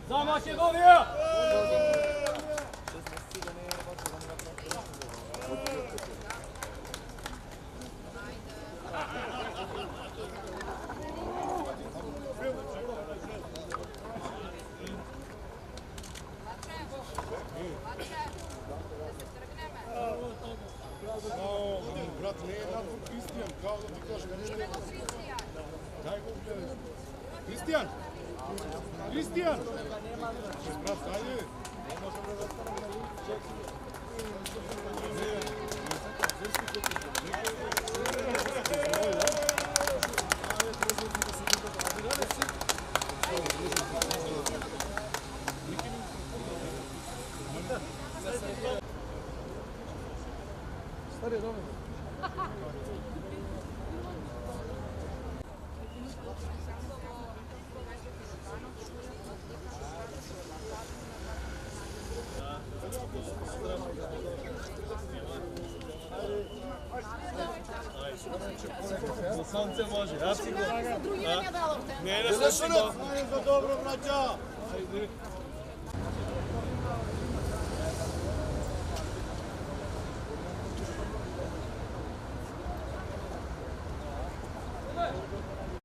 Za Makedonija! Brat, ne je nadvor Kristijan, kao da ti kažem. Daj go gledaj. Kristijan! Kristijan! Brat, dalje. Stari je dobro. Сонце може, а психо. Други не ми е дало в те. Не, не, не, За dobro, braća! Ajde.